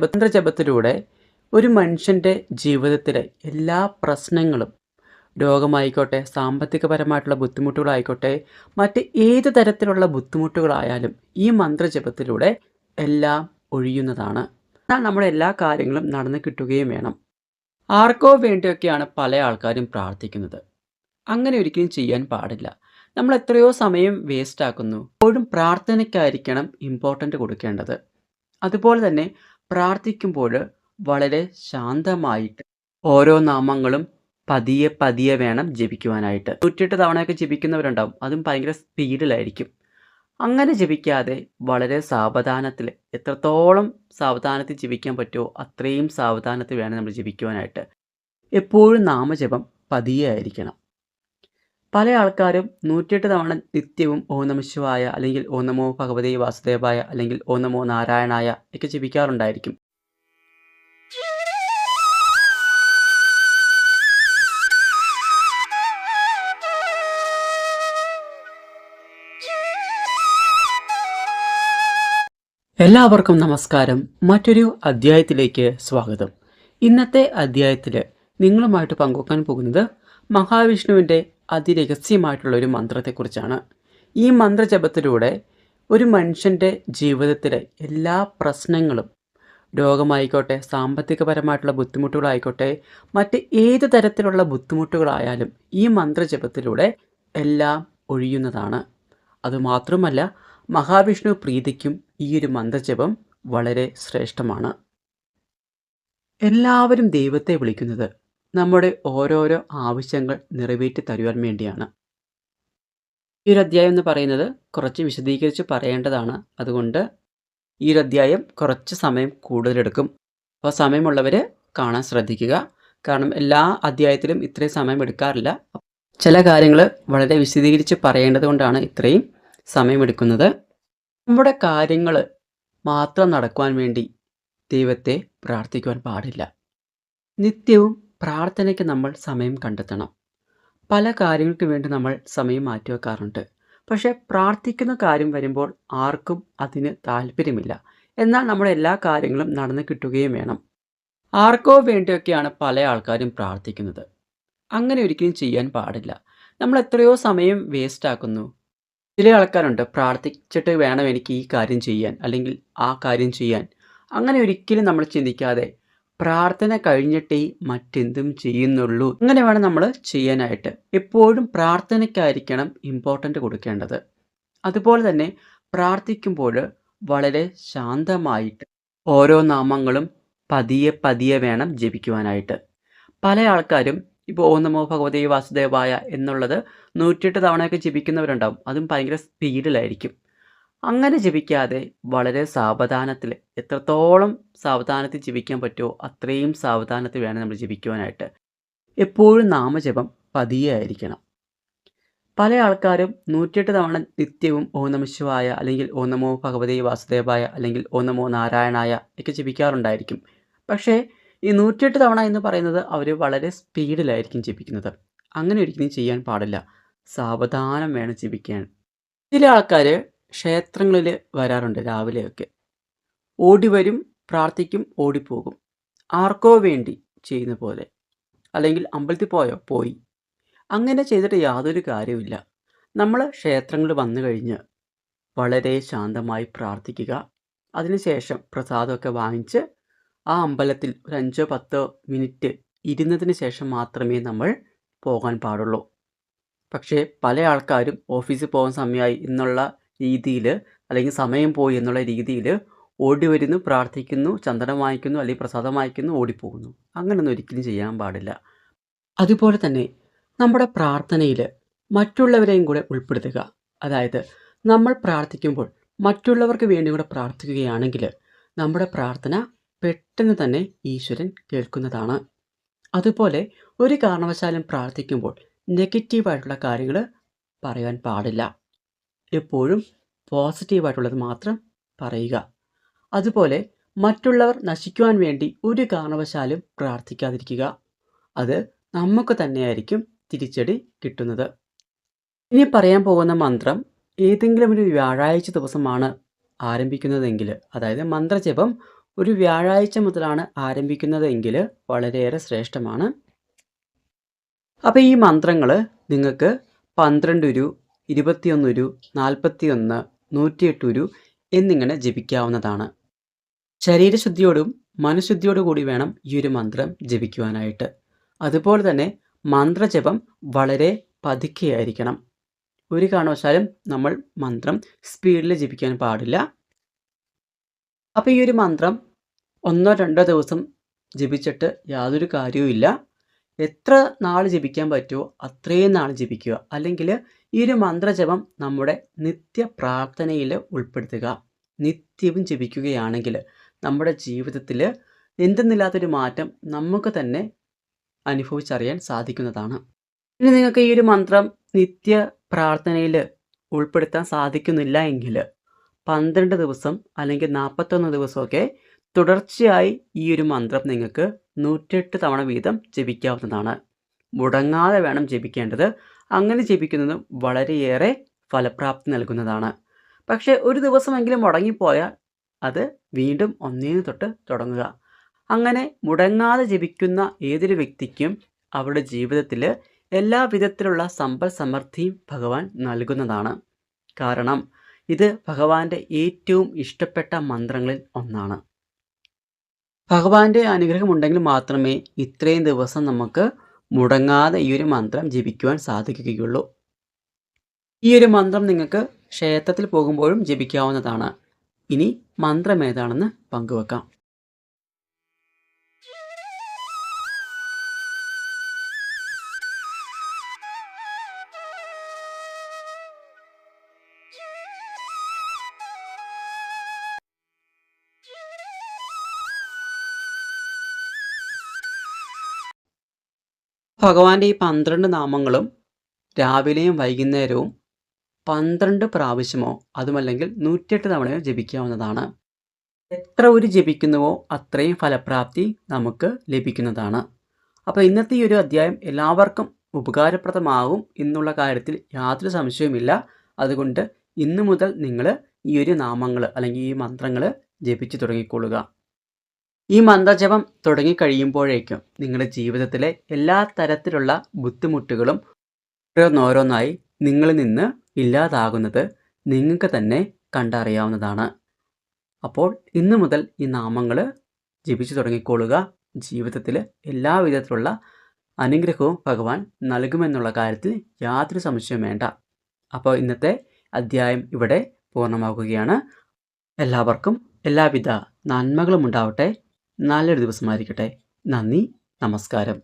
മന്ത്രജപത്തിലൂടെ ഒരു മനുഷ്യൻ്റെ ജീവിതത്തിലെ എല്ലാ പ്രശ്നങ്ങളും, രോഗമായിക്കോട്ടെ, സാമ്പത്തികപരമായിട്ടുള്ള ബുദ്ധിമുട്ടുകളായിക്കോട്ടെ, മറ്റ് ഏത് തരത്തിലുള്ള ബുദ്ധിമുട്ടുകളായാലും ഈ മന്ത്രജപത്തിലൂടെ എല്ലാം ഒഴിയുന്നതാണ്. എന്നാൽ നമ്മുടെ എല്ലാ കാര്യങ്ങളും നടന്നു കിട്ടുകയും വേണം. ആർക്കോ വേണ്ടിയൊക്കെയാണ് പല ആൾക്കാരും പ്രാർത്ഥിക്കുന്നത്. അങ്ങനെ ഒരിക്കലും ചെയ്യാൻ പാടില്ല. നമ്മൾ എത്രയോ സമയം വേസ്റ്റ് ആക്കുന്നു. എപ്പോഴും പ്രാർത്ഥനയ്ക്കായിരിക്കണം ഇമ്പോർട്ടൻ്റ് കൊടുക്കേണ്ടത്. അതുപോലെ തന്നെ പ്രാർത്ഥിക്കുമ്പോൾ വളരെ ശാന്തമായിട്ട് ഓരോ നാമങ്ങളും പതിയെ പതിയെ വേണം ജപിക്കുവാനായിട്ട്. 108 തവണയൊക്കെ ജപിക്കുന്നവരുണ്ടാവും, അതും ഭയങ്കര സ്പീഡിലായിരിക്കും. അങ്ങനെ ജപിക്കാതെ വളരെ സാവധാനത്തിൽ, എത്രത്തോളം സാവധാനത്തിൽ ജപിക്കാൻ പറ്റുമോ അത്രയും സാവധാനത്തിൽ വേണം നമ്മൾ ജപിക്കുവാനായിട്ട്. എപ്പോഴും നാമജപം പതിയെ ആയിരിക്കണം. പല ആൾക്കാരും 108 തവണ നിത്യവും ഓം നമഃ ശിവായ, അല്ലെങ്കിൽ ഓം നമോ ഭഗവതേ വാസുദേവായ, അല്ലെങ്കിൽ ഓം നമോ നാരായണായ ഒക്കെ ജപിക്കാറുണ്ടായിരിക്കും. എല്ലാവർക്കും നമസ്കാരം. മറ്റൊരു അധ്യായത്തിലേക്ക് സ്വാഗതം. ഇന്നത്തെ അധ്യായത്തിൽ നിങ്ങളുമായിട്ട് പങ്കുവെക്കാൻ പോകുന്നത് മഹാവിഷ്ണുവിൻ്റെ അതിരഹസ്യമായിട്ടുള്ള ഒരു മന്ത്രത്തെക്കുറിച്ചാണ്. ഈ മന്ത്രജപത്തിലൂടെ ഒരു മനുഷ്യൻ്റെ ജീവിതത്തിലെ എല്ലാ പ്രശ്നങ്ങളും, രോഗമായിക്കോട്ടെ, സാമ്പത്തികപരമായിട്ടുള്ള ബുദ്ധിമുട്ടുകളായിക്കോട്ടെ, മറ്റ് ഏത് തരത്തിലുള്ള ബുദ്ധിമുട്ടുകളായാലും ഈ മന്ത്രജപത്തിലൂടെ എല്ലാം ഒഴിയുന്നതാണ്. അതുമാത്രമല്ല, മഹാവിഷ്ണു പ്രീതിക്കും ഈ ഒരു മന്ത്രജപം വളരെ ശ്രേഷ്ഠമാണ്. എല്ലാവരും ദൈവത്തെ വിളിക്കുന്നത് നമ്മുടെ ഓരോരോ ആവശ്യങ്ങൾ നിറവേറ്റി തരുവാൻ വേണ്ടിയാണ്. ഈ ഒരു അധ്യായം എന്ന് പറയുന്നത് കുറച്ച് വിശദീകരിച്ച് പറയേണ്ടതാണ്. അതുകൊണ്ട് ഈ ഒരു അധ്യായം കുറച്ച് സമയം കൂടുതലെടുക്കും. അപ്പോൾ സമയമുള്ളവർ കാണാൻ ശ്രദ്ധിക്കുക. കാരണം എല്ലാ അധ്യായത്തിലും ഇത്രയും സമയം എടുക്കാറില്ല. ചില കാര്യങ്ങൾ വളരെ വിശദീകരിച്ച് പറയേണ്ടത് കൊണ്ടാണ് ഇത്രയും സമയമെടുക്കുന്നത്. നമ്മുടെ കാര്യങ്ങൾ മാത്രം നടക്കുവാൻ വേണ്ടി ദൈവത്തെ പ്രാർത്ഥിക്കുവാൻ പാടില്ല. നിത്യവും പ്രാർത്ഥനയ്ക്ക് നമ്മൾ സമയം കണ്ടെത്തണം. പല കാര്യങ്ങൾക്ക് വേണ്ടി നമ്മൾ സമയം മാറ്റിവെക്കാറുണ്ട്. പക്ഷേ പ്രാർത്ഥിക്കുന്ന കാര്യം വരുമ്പോൾ ആർക്കും അതിന് താല്പര്യമില്ല. എന്നാൽ നമ്മുടെ എല്ലാ കാര്യങ്ങളും നടന്നു കിട്ടുകയും വേണം. ആർക്കോ വേണ്ടിയൊക്കെയാണ് പല ആൾക്കാരും പ്രാർത്ഥിക്കുന്നത്. അങ്ങനെ ഒരിക്കലും ചെയ്യാൻ പാടില്ല. നമ്മൾ എത്രയോ സമയം വേസ്റ്റ് ആക്കുന്നു. ചില ആൾക്കാരുണ്ട്, പ്രാർത്ഥിച്ചിട്ട് വേണം എനിക്ക് ഈ കാര്യം ചെയ്യാൻ, അല്ലെങ്കിൽ ആ കാര്യം ചെയ്യാൻ. അങ്ങനെ ഒരിക്കലും നമ്മൾ ചിന്തിക്കാതെ പ്രാർത്ഥന കഴിഞ്ഞിട്ടേ മറ്റെന്തും ചെയ്യുന്നുള്ളൂ. അങ്ങനെ വേണം നമ്മൾ ചെയ്യാനായിട്ട്. എപ്പോഴും പ്രാർത്ഥനയ്ക്കായിരിക്കണം ഇമ്പോർട്ടൻ്റ് കൊടുക്കേണ്ടത്. അതുപോലെ തന്നെ പ്രാർത്ഥിക്കുമ്പോൾ വളരെ ശാന്തമായിട്ട് ഓരോ നാമങ്ങളും പതിയെ പതിയെ വേണം ജപിക്കുവാനായിട്ട്. പല ആൾക്കാരും ഇപ്പോൾ ഓം നമോ ഭഗവതേ വാസുദേവായ എന്നുള്ളത് 108 തവണയൊക്കെ ജപിക്കുന്നവരുണ്ടാവും, അതും ഭയങ്കര സ്പീഡിലായിരിക്കും. അങ്ങനെ ജപിക്കാതെ വളരെ സാവധാനത്തിൽ, എത്രത്തോളം സാവധാനത്തിൽ ജപിക്കാൻ പറ്റുമോ അത്രയും സാവധാനത്തിൽ വേണം നമ്മൾ ജപിക്കുവാനായിട്ട്. എപ്പോഴും നാമജപം പതിയെ ആയിരിക്കണം. പല ആൾക്കാരും 108 തവണ നിത്യവും ഓം നമഃ ശിവായ, അല്ലെങ്കിൽ ഓം നമോ ഭഗവതേ വാസുദേവായ, അല്ലെങ്കിൽ ഓം നമോ നാരായണായ ഒക്കെ ജപിക്കാറുണ്ടായിരിക്കും. പക്ഷേ ഈ 108 തവണ എന്ന് പറയുന്നത് അവർ വളരെ സ്പീഡിലായിരിക്കും ജപിക്കുന്നത്. അങ്ങനെ ഒരിക്കലും ചെയ്യാൻ പാടില്ല. സാവധാനം വേണം ജപിക്കാൻ. ചില ആൾക്കാർ ക്ഷേത്രങ്ങളിൽ വരാറുണ്ട് രാവിലെയൊക്കെ. ഓടി വരും, പ്രാർത്ഥിക്കും, ഓടിപ്പോകും. ആർക്കോ വേണ്ടി ചെയ്യുന്ന പോലെ. അല്ലെങ്കിൽ അമ്പലത്തിൽ പോയോ, പോയി. അങ്ങനെ ചെയ്തിട്ട് യാതൊരു കാര്യവുമില്ല. നമ്മൾ ക്ഷേത്രങ്ങളിൽ വന്നു കഴിഞ്ഞ് വളരെ ശാന്തമായി പ്രാർത്ഥിക്കുക. അതിനുശേഷം പ്രസാദമൊക്കെ വാങ്ങിച്ച് ആ അമ്പലത്തിൽ ഒരു 5-10 മിനിറ്റ് ഇരുന്നതിന് ശേഷം മാത്രമേ നമ്മൾ പോകാൻ പാടുള്ളൂ. പക്ഷേ പല ആൾക്കാരും ഓഫീസിൽ പോകാൻ സമയമായി എന്നുള്ള രീതിയിൽ, അല്ലെങ്കിൽ സമയം പോയി എന്നുള്ള രീതിയിൽ ഓടി വരുന്നു, പ്രാർത്ഥിക്കുന്നു, ചന്ദനം വാങ്ങിക്കുന്നു, അല്ലെങ്കിൽ പ്രസാദം വാങ്ങിക്കുന്നു, ഓടിപ്പോകുന്നു. അങ്ങനെയൊന്നും ഒരിക്കലും ചെയ്യാൻ പാടില്ല. അതുപോലെ തന്നെ നമ്മുടെ പ്രാർത്ഥനയിൽ മറ്റുള്ളവരെയും കൂടെ ഉൾപ്പെടുത്തുക. അതായത് നമ്മൾ പ്രാർത്ഥിക്കുമ്പോൾ മറ്റുള്ളവർക്ക് വേണ്ടി കൂടെ പ്രാർത്ഥിക്കുകയാണെങ്കിൽ നമ്മുടെ പ്രാർത്ഥന പെട്ടെന്ന് തന്നെ ഈശ്വരൻ കേൾക്കുന്നതാണ്. അതുപോലെ ഒരു കാരണവശാലും പ്രാർത്ഥിക്കുമ്പോൾ നെഗറ്റീവായിട്ടുള്ള കാര്യങ്ങൾ പറയാൻ പാടില്ല. എപ്പോഴും പോസിറ്റീവായിട്ടുള്ളത് മാത്രം പറയുക. അതുപോലെ മറ്റുള്ളവർ നശിക്കുവാൻ വേണ്ടി ഒരു കാരണവശാലും പ്രാർത്ഥിക്കാതിരിക്കുക. അത് നമുക്ക് തന്നെയായിരിക്കും തിരിച്ചടി കിട്ടുന്നത്. ഇനി പറയാൻ പോകുന്ന മന്ത്രം ഏതെങ്കിലും ഒരു വ്യാഴാഴ്ച ദിവസമാണ് ആരംഭിക്കുന്നതെങ്കിൽ, അതായത് മന്ത്രജപം ഒരു വ്യാഴാഴ്ച മുതലാണ് ആരംഭിക്കുന്നതെങ്കിൽ വളരെയേറെ ശ്രേഷ്ഠമാണ്. അപ്പോൾ ഈ മന്ത്രങ്ങൾ നിങ്ങൾക്ക് 12 ഉരു, 21 ഉരു, 41, 108 ഉരു എന്നിങ്ങനെ ജപിക്കാവുന്നതാണ്. ശരീരശുദ്ധിയോടും മനഃശുദ്ധിയോടു കൂടി വേണം ഈ ഒരു മന്ത്രം ജപിക്കുവാനായിട്ട്. അതുപോലെ തന്നെ മന്ത്രജപം വളരെ പതുക്കെയായിരിക്കണം. ഒരു കാരണവശാലും നമ്മൾ മന്ത്രം സ്പീഡിൽ ജപിക്കാൻ പാടില്ല. അപ്പോൾ ഈ ഒരു മന്ത്രം 1-2 ദിവസം ജപിച്ചിട്ട് യാതൊരു കാര്യവുമില്ല. എത്ര നാൾ ജപിക്കാൻ പറ്റുമോ അത്രയും നാൾ ജപിക്കുക. അല്ലെങ്കിൽ ഈ ഒരു മന്ത്രജപം നമ്മുടെ നിത്യ പ്രാർത്ഥനയിൽ ഉൾപ്പെടുത്തുക. നിത്യവും ജപിക്കുകയാണെങ്കിൽ നമ്മുടെ ജീവിതത്തിൽ എന്തെന്നില്ലാത്തൊരു മാറ്റം നമുക്ക് തന്നെ അനുഭവിച്ചറിയാൻ സാധിക്കുന്നതാണ്. ഇനി നിങ്ങൾക്ക് ഈ ഒരു മന്ത്രം നിത്യ പ്രാർത്ഥനയിൽ ഉൾപ്പെടുത്താൻ സാധിക്കുന്നില്ല എങ്കിൽ 12 ദിവസം അല്ലെങ്കിൽ 41 ദിവസമൊക്കെ തുടർച്ചയായി ഈ ഒരു മന്ത്രം നിങ്ങൾക്ക് 108 തവണ വീതം ജപിക്കാവുന്നതാണ്. മുടങ്ങാതെ വേണം ജപിക്കേണ്ടത്. അങ്ങനെ ജപിക്കുന്നത് വളരെയേറെ ഫലപ്രാപ്തി നൽകുന്നതാണ്. പക്ഷേ ഒരു ദിവസമെങ്കിലും മുടങ്ങിപ്പോയാൽ അത് വീണ്ടും ഒന്നേന്ന് തൊട്ട് തുടങ്ങുക. അങ്ങനെ മുടങ്ങാതെ ജപിക്കുന്ന ഏതൊരു വ്യക്തിക്കും അവരുടെ ജീവിതത്തിൽ എല്ലാ വിധത്തിലുള്ള സമ്പൽ സമൃദ്ധിയും ഭഗവാൻ നൽകുന്നതാണ്. കാരണം ഇത് ഭഗവാന്റെ ഏറ്റവും ഇഷ്ടപ്പെട്ട മന്ത്രങ്ങളിൽ ഒന്നാണ്. ഭഗവാന്റെ അനുഗ്രഹമുണ്ടെങ്കിൽ മാത്രമേ ഇത്രയും ദിവസം നമുക്ക് മുടങ്ങാതെ ഈ ഒരു മന്ത്രം ജപിക്കുവാൻ സാധിക്കുകയുള്ളൂ. ഈ ഒരു മന്ത്രം നിങ്ങൾക്ക് ക്ഷേത്രത്തിൽ പോകുമ്പോഴും ജപിക്കാവുന്നതാണ്. ഇനി മന്ത്രം ഏതാണെന്ന് പങ്കുവെക്കാം. ഭഗവാന്റെ ഈ 12 നാമങ്ങളും രാവിലെയും വൈകുന്നേരവും 12 പ്രാവശ്യമോ അതുമല്ലെങ്കിൽ 108 തവണയോ ജപിക്കാവുന്നതാണ്. എത്ര ഒരു ജപിക്കുന്നുവോ അത്രയും ഫലപ്രാപ്തി നമുക്ക് ലഭിക്കുന്നതാണ്. അപ്പോൾ ഇന്നത്തെ ഈ ഒരു അധ്യായം എല്ലാവർക്കും ഉപകാരപ്രദമാകും എന്നുള്ള കാര്യത്തിൽ യാതൊരു സംശയവുമില്ല. അതുകൊണ്ട് ഇന്നു മുതൽ നിങ്ങൾ ഈ ഒരു നാമങ്ങൾ അല്ലെങ്കിൽ ഈ മന്ത്രങ്ങൾ ജപിച്ചു തുടങ്ങിക്കൊള്ളുക. ഈ മന്ത്രജപം തുടങ്ങിക്കഴിയുമ്പോഴേക്കും നിങ്ങളുടെ ജീവിതത്തിലെ എല്ലാ തരത്തിലുള്ള ബുദ്ധിമുട്ടുകളും ഓരോന്നോരോന്നായി നിങ്ങളിൽ നിന്ന് ഇല്ലാതാകുന്നത് നിങ്ങൾക്ക് തന്നെ കണ്ടറിയാവുന്നതാണ്. അപ്പോൾ ഇന്നു മുതൽ ഈ നാമങ്ങൾ ജപിച്ചു തുടങ്ങിക്കൊള്ളുക. ജീവിതത്തിൽ എല്ലാ വിധത്തിലുള്ള അനുഗ്രഹവും ഭഗവാൻ നൽകുമെന്നുള്ള കാര്യത്തിൽ യാതൊരു സംശയവും വേണ്ട. അപ്പോൾ ഇന്നത്തെ അധ്യായം ഇവിടെ പൂർണ്ണമാകുകയാണ്. എല്ലാവർക്കും എല്ലാവിധ നന്മകളും ഉണ്ടാവട്ടെ. നല്ലൊരു ദിവസമായിരിക്കട്ടെ. നന്ദി, നമസ്കാരം.